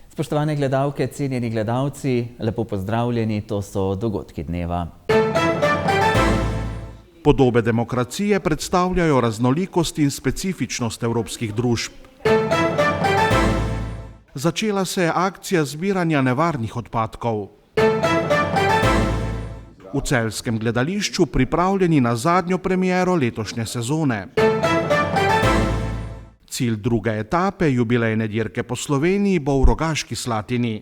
Spoštovane gledalke, cenjeni gledalci, lepo pozdravljeni, to so dogodki dneva. Podobe demokracije predstavljajo raznolikost in specifičnost evropskih družb. Začela se je akcija zbiranja nevarnih odpadkov. V celjskem gledališču pripravljeni na zadnjo premiero letošnje sezone. Cilj druge etape jubilejne dirke po Sloveniji bo v Rogaški Slatini.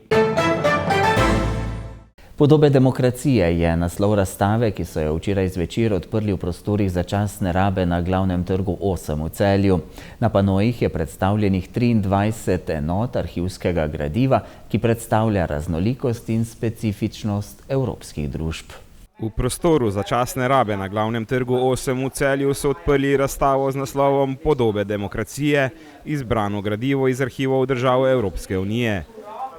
Podobe demokracije je naslov razstave, ki so jo včeraj zvečer odprli v prostorih začasne rabe na Glavnem trgu 8 v Celju. Na panojih je predstavljenih 23 enot arhivskega gradiva, ki predstavlja raznolikost in specifičnost evropskih družb. V prostoru začasne rabe na Glavnem trgu 8 v Celju so odprli razstavo z naslovom Podobe demokracije, izbrano gradivo iz arhivov držav Evropske unije.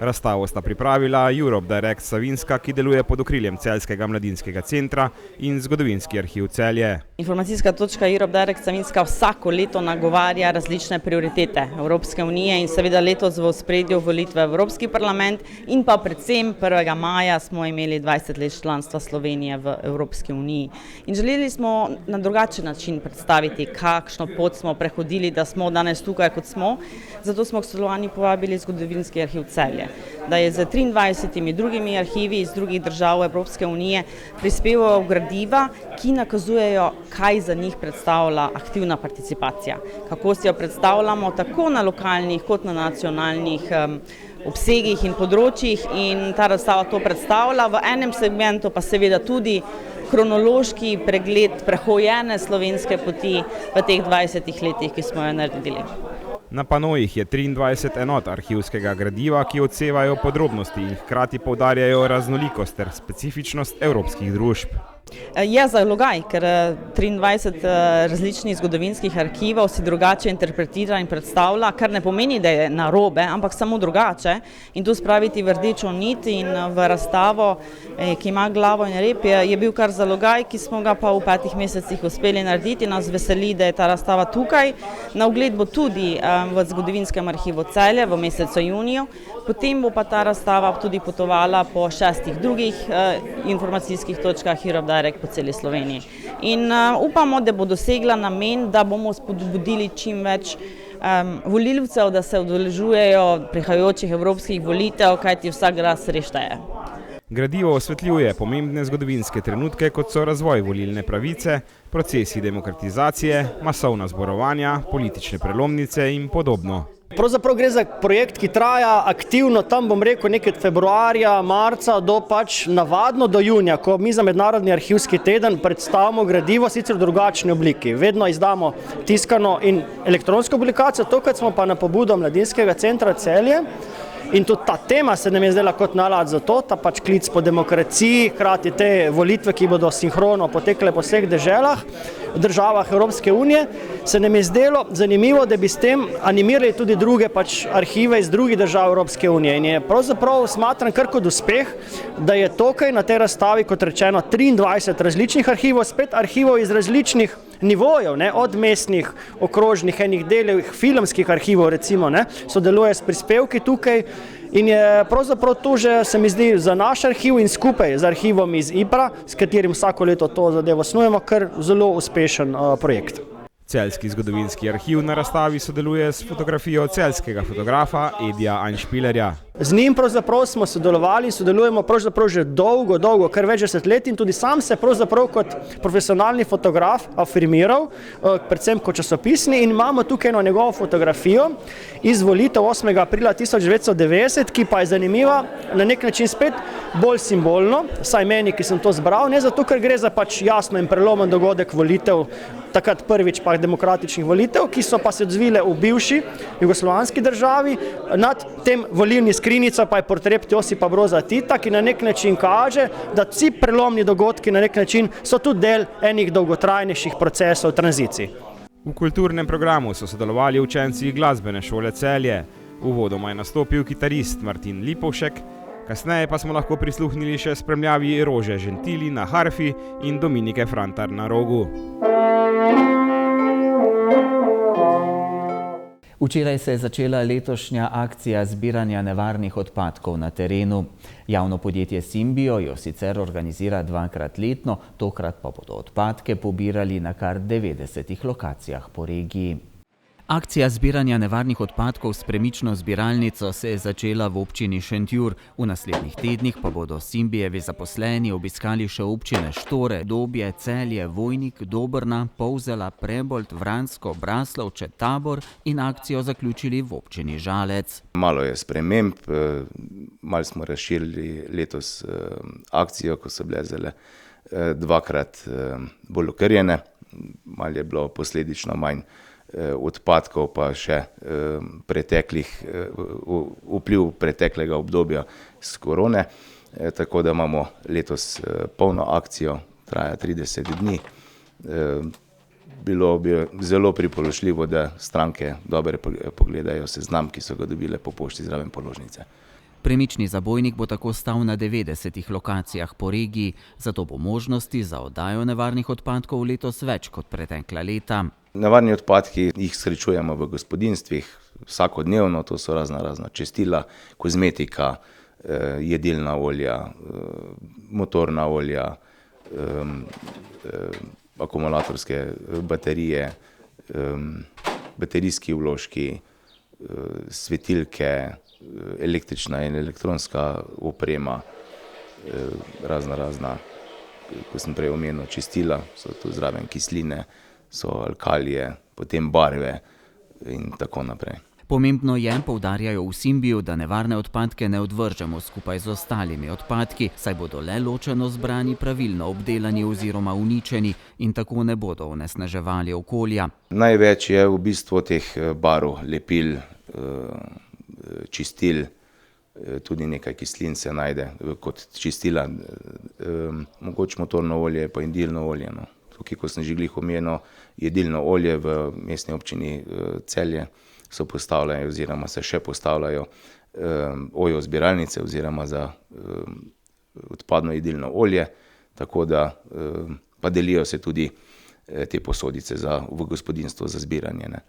Razstavo sta pripravila Europe Direct Savinjska, ki deluje pod okriljem Celjskega mladinskega centra, in Zgodovinski arhiv Celje. Informacijska točka Europe Direct Savinjska vsako leto nagovarja različne prioritete Evropske unije in seveda letos v ospredju volitve v Evropski parlament in pa predvsem 1. maja smo imeli 20 let članstva Slovenije v Evropski uniji. In želeli smo na drugačen način predstaviti, kakšno pot smo prehodili, da smo danes tukaj, kot smo. Zato smo k sodelovanju povabili Zgodovinski arhiv Celje, da je z 23 drugimi arhivi iz drugih držav Evropske unije prispeval gradiva, ki nakazujejo, kaj za njih predstavlja aktivna participacija. Kako si jo predstavljamo tako na lokalnih kot na nacionalnih obsegih in področjih, in ta razstava to predstavlja. V enem segmentu pa seveda tudi kronološki pregled prehojene slovenske poti v teh 20 letih, ki smo jo naredili. Na panojih je 23 enot arhivskega gradiva, ki odsevajo podrobnosti in hkrati poudarjajo raznolikost ter specifičnost evropskih družb. Je zalogaj, ker 23 različnih zgodovinskih arhivov si drugače interpretira in predstavlja, kar ne pomeni, da je narobe, ampak samo drugače. In tu spraviti v rdečo nit in v razstavo, ki ima glavo in rep, je bil kar zalogaj, ki smo ga pa v 5 mesecih uspeli narediti. Nas veseli, da je ta razstava tukaj. Na ogled bo tudi v Zgodovinskem arhivu Celje v mesecu juniju. Potem bo pa ta razstava tudi potovala po 6 drugih informacijskih točkah Europe Direct po celi Sloveniji. In upamo, da bo dosegla namen, da bomo spodbudili čim več volilcev, da se udeležujejo prihajajočih evropskih volitev, kajti vsak glas res šteje. Gradivo osvetljuje pomembne zgodovinske trenutke, kot so razvoj volilne pravice, procesi demokratizacije, masovna zborovanja, politične prelomnice in podobno. Pravzaprav gre za projekt, ki traja aktivno, tam bom rekel nekaj od februarja, marca do navadno do junija, ko mi za Mednarodni arhivski teden predstavimo gradivo sicer v drugačni obliki. Vedno izdamo tiskano in elektronsko publikacijo, tokrat smo pa na pobudo Mladinskega centra Celje. In tudi ta tema se nam je zdela kot nalad za to, ta klic po demokraciji, hkrati te volitve, ki bodo sinhrono potekle po vseh deželah, državah Evropske unije, se nam je zdelo zanimivo, da bi s tem animirali tudi druge arhive iz drugih držav Evropske unije. In je pravzaprav smatran kar kot uspeh, da je tukaj na tej razstavi, kot rečeno, 23 različnih arhivov, spet arhivov iz različnih nivojev, od mestnih, okrožnih, enih delih, filmskih arhivov recimo, sodeluje s prispevki tukaj. In je pravzaprav to že, se mi zdi, za naš arhiv in skupaj z arhivom iz IPRA, s katerim vsako leto to zadevo snujemo, kar zelo uspešen projekt. Celjski zgodovinski arhiv na razstavi sodeluje s fotografijo celjskega fotografa Edija Anšpilerja. Z njim pravzaprav smo sodelovali, sodelujemo pravzaprav že dolgo, kar več desetletij, in tudi sam se pravzaprav kot profesionalni fotograf afirmiral, predvsem kot časopisni, in imamo tukaj eno njegovo fotografijo iz volitev 8. aprila 1990, ki pa je zanimiva, na nek način spet bolj simbolno, saj meni, ki sem to zbral, ne zato, ker gre za jasno in prelomen dogodek volitev, takrat prvič demokratičnih volitev, ki so pa se odzvile v bivši jugoslovanski državi. Nad tem volilni skrinjica pa je portret Josipa Broza Tita, ki na nek način kaže, da vsi prelomni dogodki na nek način so tudi del enih dolgotrajnejših procesov tranzicij. V kulturnem programu so sodelovali učenci glasbene šole Celje. Uvodoma je nastopil kitarist Martin Lipovšek, kasneje pa smo lahko prisluhnili še spremljavi Rože Žentili na harfi in Dominike Frantar na rogu. Včeraj se je začela letošnja akcija zbiranja nevarnih odpadkov na terenu. Javno podjetje Simbio jo sicer organizira 2-krat letno, tokrat pa bodo odpadke pobirali na kar 90 lokacijah po regiji. Akcija zbiranja nevarnih odpadkov s premično zbiralnico se je začela v občini Šentjur. V naslednjih tednih pa bodo Simbijevi zaposleni obiskali še občine Štore, Dobje, Celje, Vojnik, Dobrna, Polzela, Prebold, Vransko, Braslovče, Tabor in akcijo zaključili v občini Žalec. Malo je sprememb, malo smo razširili letos akcijo, ko so bile zdaj 2-krat bolj okrnjene, malo je bilo posledično manj odpadkov, pa še vpliv preteklega obdobja s korone, tako da imamo letos polno akcijo, traja 30 dni. Bilo bi zelo priporočljivo, da stranke dobro pogledajo seznam, ki so ga dobile po pošti zraven položnice. Premični zabojnik bo tako stal na 90 lokacijah po regiji, zato bo možnosti za oddajo nevarnih odpadkov letos več kot pretekla leta. Nevarni odpadki jih srečujemo v gospodinjstvih vsakodnevno, to so razna čistila, kozmetika, jedilna olja, motorna olja, akumulatorske baterije, baterijski vložki, svetilke, električna in elektronska oprema, razna, kot sem prej omenil, čistila, so tu zraven kisline, so alkalije, potem barve in tako naprej. Pomembno je, poudarjajo v Simbiju, da nevarne odpadke ne odvržemo skupaj z ostalimi odpadki, saj bodo le ločeno zbrani, pravilno obdelani oziroma uničeni in tako ne bodo onesnaževali okolja. Največ je v bistvu teh barv, lepil, čistil, tudi nekaj kislin se najde kot čistila, mogoče motorno olje pa in dilno olje. Tukaj, ko sem že glih omenil, jedilno olje v mestni občini Celje so postavljali oziroma se še postavljajo ojo zbiralnice oziroma za odpadno jedilno olje, tako da pa delijo se tudi te posodice v gospodinjstvo za zbiranje.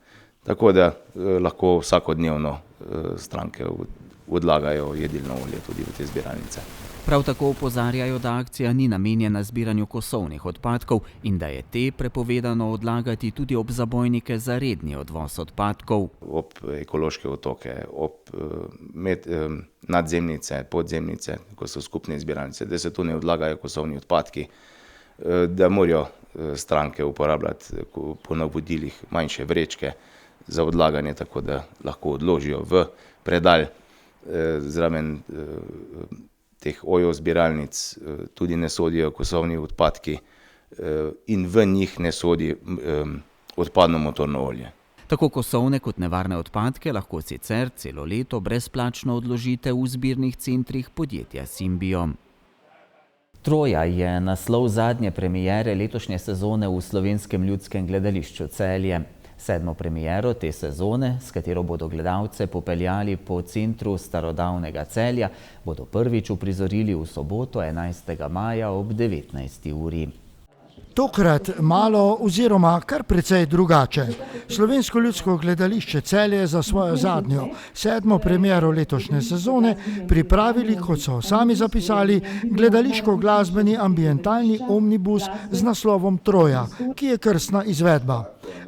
Tako da lahko vsakodnevno stranke odlagajo jedilno olje tudi v te zbiralnice. Prav tako opozarjajo, da akcija ni namenjena zbiranju kosovnih odpadkov in da je te prepovedano odlagati tudi ob zabojnike za redni odvoz odpadkov. Ob ekološke otoke, ob nadzemnice, podzemnice, ko so skupne zbiralnice, da se tu ne odlagajo kosovni odpadki, da morajo stranke uporabljati po navodilih manjše vrečke za odlaganje, tako da lahko odložijo v predal. Zraven teh ojo zbiralnic tudi ne sodijo kosovni odpadki in v njih ne sodi odpadno motorno olje. Tako kosovne kot nevarne odpadke lahko sicer celo leto brezplačno odložite v zbirnih centrih podjetja Simbio. Troja je naslov zadnje premiere letošnje sezone v Slovenskem ljudskem gledališču Celje. 7. premiero te sezone, s katero bodo gledalce popeljali po centru starodavnega Celja, bodo prvič uprizorili v soboto 11. maja ob 19. uri. Tokrat malo oziroma kar precej drugače. Slovensko ljudsko gledališče Celje za svojo zadnjo, 7. premiero letošnje sezone pripravili, kot so sami zapisali, gledališko-glasbeni ambientalni omnibus z naslovom Troja, ki je krstna izvedba.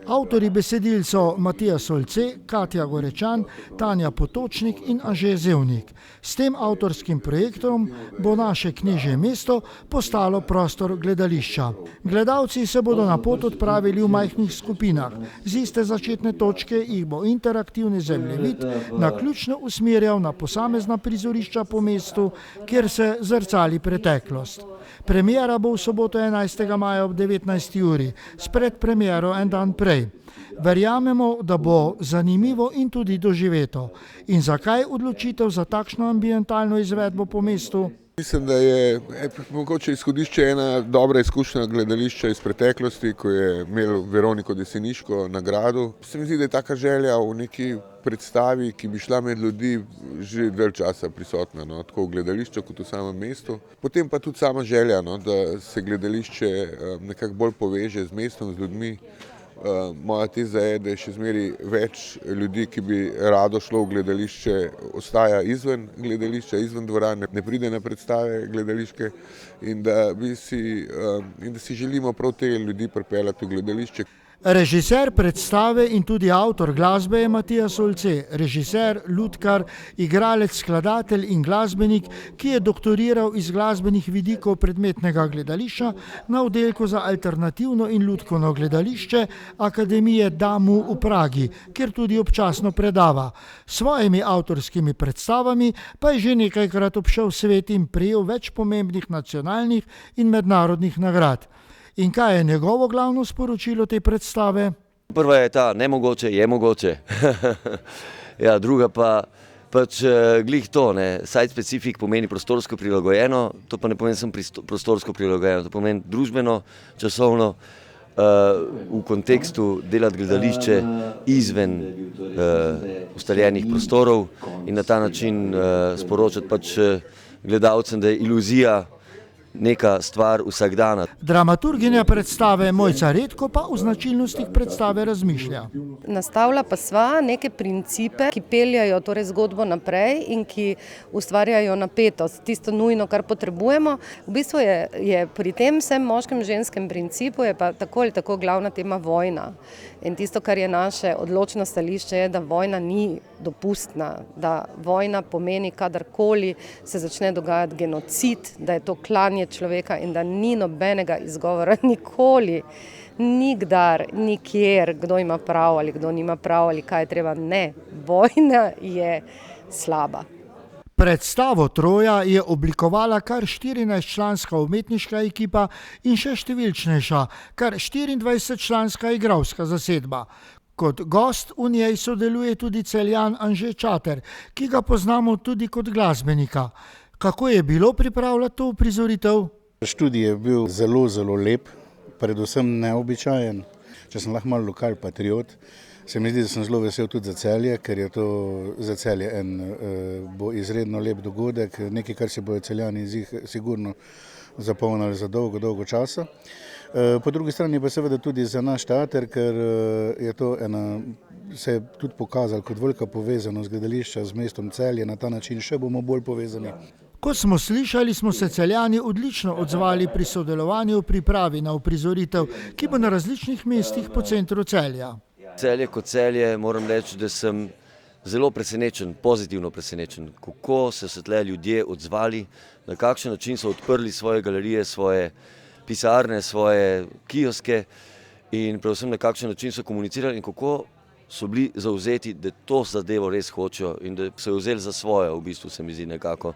Avtorji besedil so Matija Solce, Katja Gorečan, Tanja Potočnik in Anže Zevnik. S tem avtorskim projektom bo naše knežje mesto postalo prostor gledališča. Gledalci se bodo na pot odpravili v majhnih skupinah. Z iste začetne točke jih bo interaktivni zemljevid naključno usmerjal na posamezna prizorišča po mestu, kjer se zrcali preteklost. Premiera bo v soboto 11. maja ob 19. uri, s predpremiero en dan prej. Verjamemo, da bo zanimivo in tudi doživeto. In zakaj odločitev za takšno ambientalno izvedbo po mestu? Mislim, da je mogoče izhodišče ena dobra izkušnja gledališča iz preteklosti, ko je imel Veroniko Deseniško nagrado. Se mi zdi, da je taka želja v neki predstavi, ki bi šla med ljudi, že dalj časa prisotna, tako v gledališču kot v samem mestu. Potem pa tudi sama želja, da se gledališče nekako bolj poveže z mestom, z ljudmi, Moja teza je, da je še zmeraj več ljudi, ki bi rado šlo v gledališče, ostaja izven gledališča, izven dvorane, ne pride na predstave gledališke in da si želimo prav te ljudi pripeljati v gledališče. Režiser predstave in tudi avtor glasbe je Matija Solce, režiser, lutkar, igralec, skladatelj in glasbenik, ki je doktoriral iz glasbenih vidikov predmetnega gledališča na oddelku za alternativno in lutkovno gledališče Akademije DAMU v Pragi, kjer tudi občasno predava. S svojimi avtorskimi predstavami pa je že nekajkrat obšel svet in prejel več pomembnih nacionalnih in mednarodnih nagrad. In kaj je njegovo glavno sporočilo te predstave? Prva je ta, nemogoče je mogoče. Ja, druga pa pač glih to, site specific pomeni prostorsko prilagojeno, to pa ne pomeni samo prostorsko prilagojeno, to pomeni družbeno, časovno, v kontekstu delati gledališče izven ustaljenih prostorov in na ta način sporočati pač gledalcem, da je iluzija neka stvar vsakdana. Dramaturginja predstave Mojca Redko pa o značilnostih predstave razmišlja. Nastavlja pa sva neke principe, ki peljajo torej zgodbo naprej in ki ustvarjajo napetost, tisto nujno, kar potrebujemo. V bistvu je pri tem vsem moškem ženskem principu je pa tako ali tako glavna tema vojna. In tisto, kar je naše odločno stališče, je, da vojna ni dopustna, da vojna pomeni kadarkoli se začne dogajati genocid, da je to klanje človeka in da ni nobenega izgovora nikoli, nikdar, nikjer, kdo ima prav ali kdo nima prav ali kaj je treba. Ne, vojna je slaba. Predstavo Troja je oblikovala kar 14-članska umetniška ekipa in še številčnejša, kar 24-članska igralska zasedba. Kot gost v njej sodeluje tudi Celjan Anže Čater, ki ga poznamo tudi kot glasbenika. Kako je bilo pripravljati to uprizoritev? Študij je bil zelo, zelo lep, predvsem neobičajen. Če sem lahko malo lokal patriot, se mi zdi, da sem zelo vesel tudi za Celje, ker je to za Celje bo izredno lep dogodek, nekaj, kar se bojo Celjani sigurno zapomnili za dolgo, dolgo časa. Po drugi strani pa seveda tudi za naš teater, ker je to se je tudi pokazalo kot velika povezanost gledališča z mestom Celje, na ta način še bomo bolj povezani. Kot smo slišali, smo se Celjani odlično odzvali pri sodelovanju v pripravi na uprizoritev, ki bo na različnih mestih po centru Celja. Celje kot Celje, moram reči, da sem zelo presenečen, pozitivno presenečen, kako so se tle ljudje odzvali, na kakšen način so odprli svoje galerije, svoje pisarne, svoje kioske in predvsem na kakšen način so komunicirali in kako so bili zavzeti, da to zadevo res hočejo in da so jo vzeli za svojo, v bistvu se mi zdi nekako.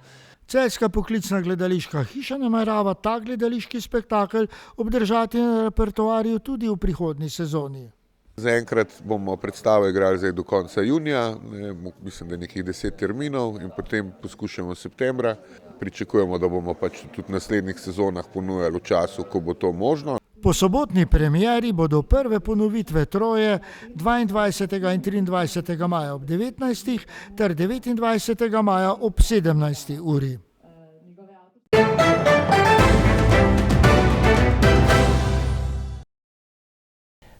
Celjska poklicna gledališka hiša namerava ta gledališki spektakel obdržati na repertoarju tudi v prihodnji sezoni. Zaenkrat bomo predstavo igrali zdaj do konca junija, mislim, da je nekih 10 terminov in potem poskušamo septembra. Pričakujemo, da bomo pač tudi v naslednjih sezonah ponujali v času, ko bo to možno. Po sobotni premieri bodo prve ponovitve Troje 22. in 23. maja ob 19. ter 29. maja ob 17. uri.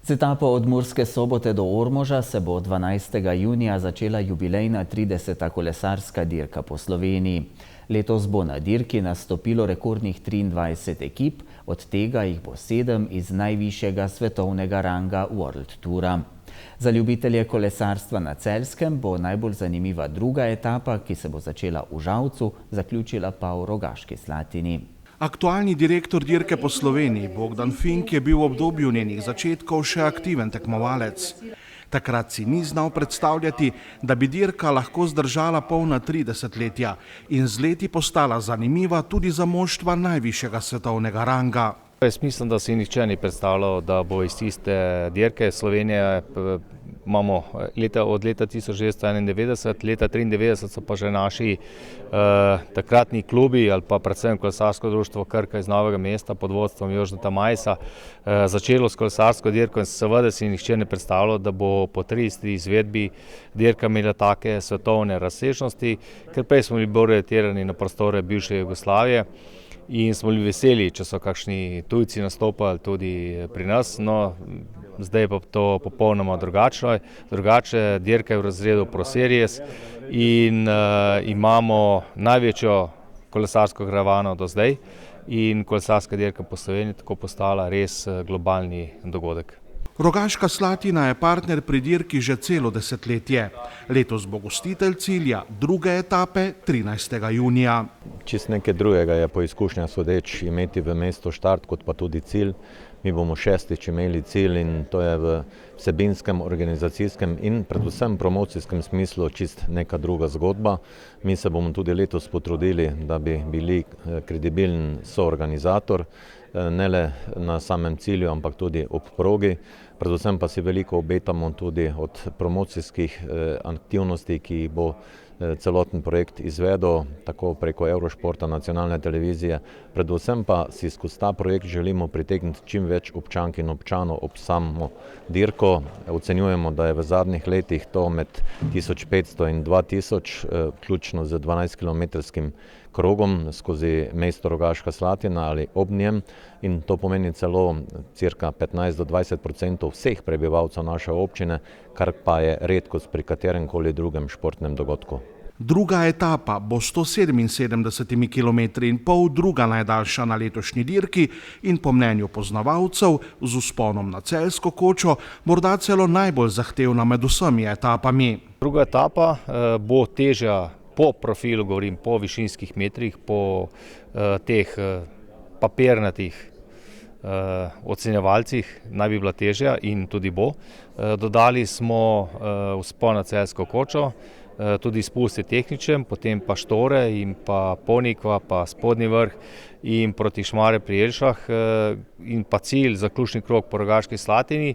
Z etapo od Murske Sobote do Ormoža se bo 12. junija začela jubilejna 30. kolesarska dirka po Sloveniji. Letos bo na dirki nastopilo rekordnih 23 ekip, od tega jih bo 7 iz najvišjega svetovnega ranga World Toura. Za ljubitelje kolesarstva na Celjskem bo najbolj zanimiva druga etapa, ki se bo začela v Žalcu, zaključila pa v Rogaški Slatini. Aktualni direktor dirke po Sloveniji, Bogdan Fink, je bil v obdobju njenih začetkov še aktiven tekmovalec. Takrat si ni znal predstavljati, da bi dirka lahko zdržala polna 30-letja in z leti postala zanimiva tudi za moštva najvišjega svetovnega ranga. Jaz mislim, da si nihče ni predstavljal, da bo iz tiste dirke Slovenije, imamo od leta 1991, leta 1993 so pa že naši takratni klubi ali pa predvsem kolesarsko društvo Krka iz Novega Mesta pod vodstvom Jožeta Majsa začelo s kolesarsko dirko in seveda si nihče ne predstavljal, da bo po 30 izvedbi dirka imela take svetovne razsežnosti, ker prej smo bili bolj orientirani na prostore bivše Jugoslavije. In smo bili veseli, če so kakšni tujci nastopali tudi pri nas. No, zdaj pa to popolnoma drugače, dirka je v razredu Pro Series in imamo največjo kolesarsko karavano do zdaj in kolesarska dirka po Sloveniji tako postala res globalni dogodek. Rogaška Slatina je partner pri dirki že celo desetletje. Letos bo gostitelj cilja druge etape 13. junija. Čist nekaj drugega je po izkušnjah sodeč imeti v mestu štart kot pa tudi cilj. Mi bomo šestič imeli cilj in to je v vsebinskem, organizacijskem in predvsem promocijskem smislu čist neka druga zgodba. Mi se bomo tudi letos potrudili, da bi bili kredibilen soorganizator, ne le na samem cilju, ampak tudi ob progi. Predvsem pa si veliko obetamo tudi od promocijskih aktivnosti, ki jih bo celoten projekt izvedel, tako preko Eurošporta, nacionalne televizije. Predvsem pa si skozi ta projekt želimo pritegniti čim več občank in občanov ob samo dirko. Ocenjujemo, da je v zadnjih letih to med 1500 in 2000, vključno z 12-kilometrskim krogom skozi mesto Rogaška Slatina ali ob njem in to pomeni celo cirka 15 do 20% vseh prebivalcev naše občine, kar pa je redkost pri kateremkoli drugem športnem dogodku. Druga etapa bo 177 km in pol, druga najdaljša na letošnji dirki in po mnenju poznavalcev z vzponom na Celjsko kočo morda celo najbolj zahtevna med vsemi etapami. Druga etapa bo težja po profilu, govorim po višinskih metrih, po teh papirnatih ocenjevalcih naj bi bila težja in tudi bo. Dodali smo vzpon na Celjsko kočo, tudi spusti tehničen, potem pa Štore in pa Ponikva, pa Spodnji vrh in proti Šmarju pri Jelšah in pa cilj, zaključni krog po Rogaški Slatini,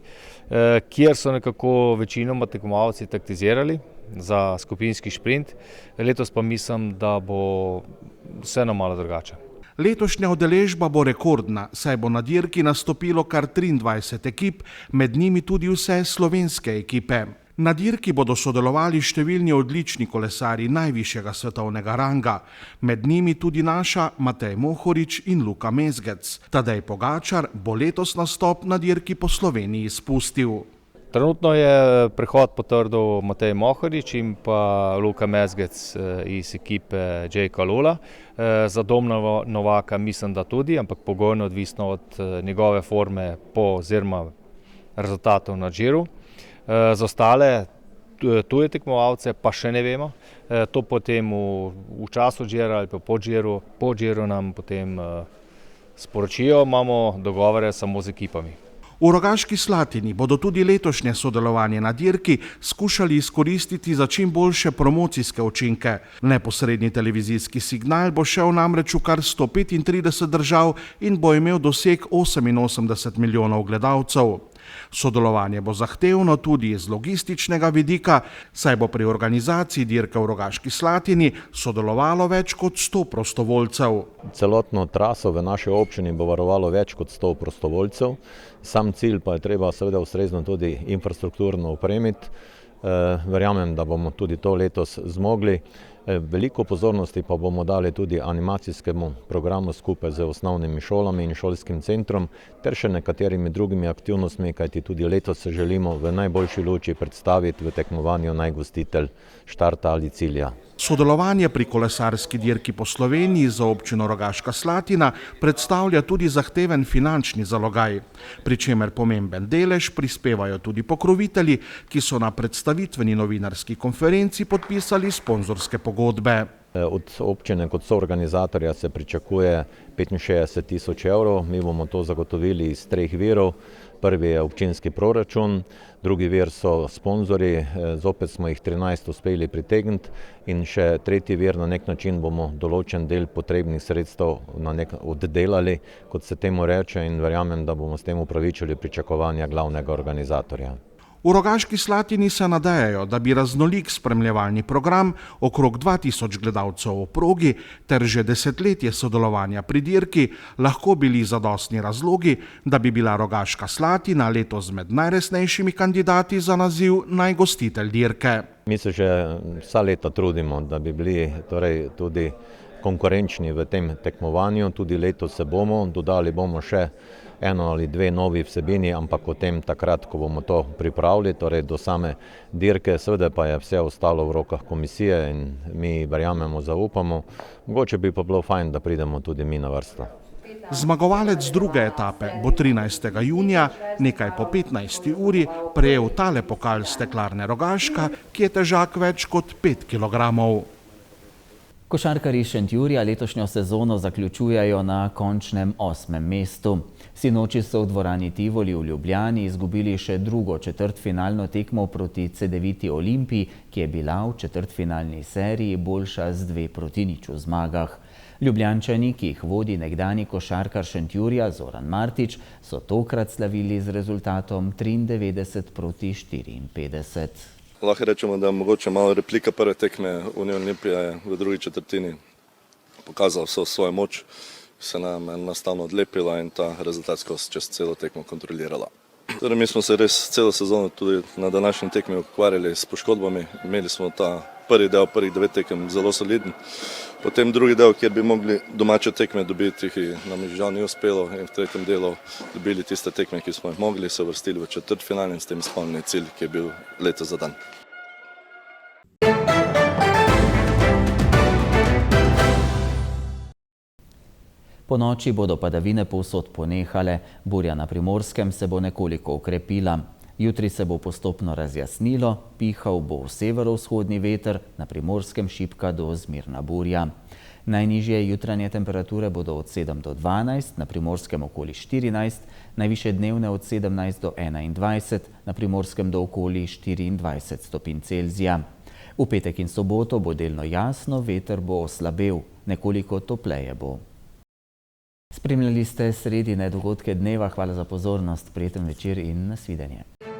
kjer so nekako večinoma tekmovalci taktizirali za skupinski šprint. Letos pa mislim, da bo vseeno malo drugače. Letošnja udeležba bo rekordna, saj bo na dirki nastopilo kar 23 ekip, med njimi tudi vse slovenske ekipe. Na dirki bodo sodelovali številni odlični kolesarji najvišjega svetovnega ranga, med njimi tudi naša Matej Mohorič in Luka Mezgec. Tadej Pogačar bo letos nastop na dirki po Sloveniji spustil. Trenutno je prehod potrdil Matej Mohorič in pa Luka Mezgec iz ekipe Jacka Lula. Za Domna Novaka mislim, da tudi, ampak pogojno odvisno od njegove forme oziroma rezultatov na Giru. Za ostale tuje tekmovalce pa še ne vemo. To potem v času Gira ali pa po Giru nam potem sporočijo, imamo dogovore samo z ekipami. V Rogaški Slatini bodo tudi letošnje sodelovanje na dirki skušali izkoristiti za čim boljše promocijske učinke. Neposredni televizijski signal bo šel namreč v kar 135 držav in bo imel doseg 88 milijonov gledalcev. Sodelovanje bo zahtevno tudi iz logističnega vidika, saj bo pri organizaciji dirke v Rogaški Slatini sodelovalo več kot 100 prostovoljcev. Celotno traso v naši občini bo varovalo več kot 100 prostovoljcev. Sam cilj pa je treba seveda ustrezno tudi infrastrukturno opremiti. Verjamem, da bomo tudi to letos zmogli. Veliko pozornosti pa bomo dali tudi animacijskemu programu skupaj z osnovnimi šolami in šolskim centrom ter še nekaterimi drugimi aktivnostmi, kajti tudi letos se želimo v najboljši luči predstaviti v tekmovanju najgostitelj štarta ali cilja. Sodelovanje pri kolesarski dirki po Sloveniji za občino Rogaška Slatina predstavlja tudi zahteven finančni zalogaj, pri čemer pomemben delež prispevajo tudi pokrovitelji, ki so na predstavitveni novinarski konferenci podpisali sponzorske pogodbe. Od občine kot soorganizatorja se pričakuje 65 tisoč evrov, mi bomo to zagotovili iz 3 virov. Prvi je občinski proračun, drugi vir so sponzorji, zopet smo jih 13 uspeli pritegniti in še tretji vir, na nek način bomo določen del potrebnih sredstev oddelali, kot se temu reče, in verjamem, da bomo s tem upravičili pričakovanja glavnega organizatorja. V Rogaški Slatini se nadejajo, da bi raznolik spremljevalni program, okrog 2000 gledalcev v progi ter že desetletje sodelovanja pri dirki lahko bili zadostni razlogi, da bi bila Rogaška Slatina letos med najresnejšimi kandidati za naziv najgostitelj dirke. Mi se že vsa leta trudimo, da bi bili tudi konkurenčni v tem tekmovanju. Tudi letos se bomo, dodali bomo še eno ali dve novi vsebini, ampak o tem takrat, ko bomo to pripravili, torej do same dirke, seveda pa je vse ostalo v rokah komisije in mi verjamemo, zaupamo. Mogoče bi pa bilo fajn, da pridemo tudi mi na vrsto. Zmagovalec druge etape bo 13. junija, nekaj po 15. uri, prejel tale pokal Steklarne Rogaška, ki je težak več kot 5 kilogramov. Košarkarji Šentjurja letošnjo sezono zaključujejo na končnem 8. mestu. Sinoči so v dvorani Tivoli v Ljubljani izgubili še drugo četrtfinalno tekmo proti Cedeviti Olimpiji, ki je bila v četrtfinalni seriji boljša z 2-0 v zmagah. Ljubljančani, ki jih vodi nekdanji košarkar Šentjurja Zoran Martič, so tokrat slavili z rezultatom 93-54. Lahko rečemo, da je mogoče malo replika prve tekme. Union Olimpija je v drugi četrtini pokazala vso svojo moč, se nam je enostavno odlepila in ta rezultat skozi čez celo tekmo kontrolirala. Torej, mi smo se res celo sezono tudi na današnji tekmi ukvarjali s poškodbami. Imeli smo ta prvi del, prvih 9 tekem zelo soliden. Potem drugi del, kjer bi mogli domače tekme dobiti, ki nam žal ni uspelo, in v tretjem delu dobili tiste tekme, ki smo jih mogli, se uvrstili v četrtfinale in s tem izpolnili cilj, ki je bil letos zadan. Po noči bodo padavine povsod ponehale, burja na Primorskem se bo nekoliko okrepila. Jutri se bo postopno razjasnilo, pihal bo severovzhodni veter, na Primorskem šibka do zmerna burja. Najnižje jutranje temperature bodo od 7 do 12, na Primorskem okoli 14, najvišje dnevne od 17 do 21, na Primorskem do okoli 24 stopinj Celzija. V petek in soboto bo delno jasno, veter bo oslabel, nekoliko topleje bo. Spremljali ste sredine dogodke dneva, hvala za pozornost, prijeten večer in nasvidenje.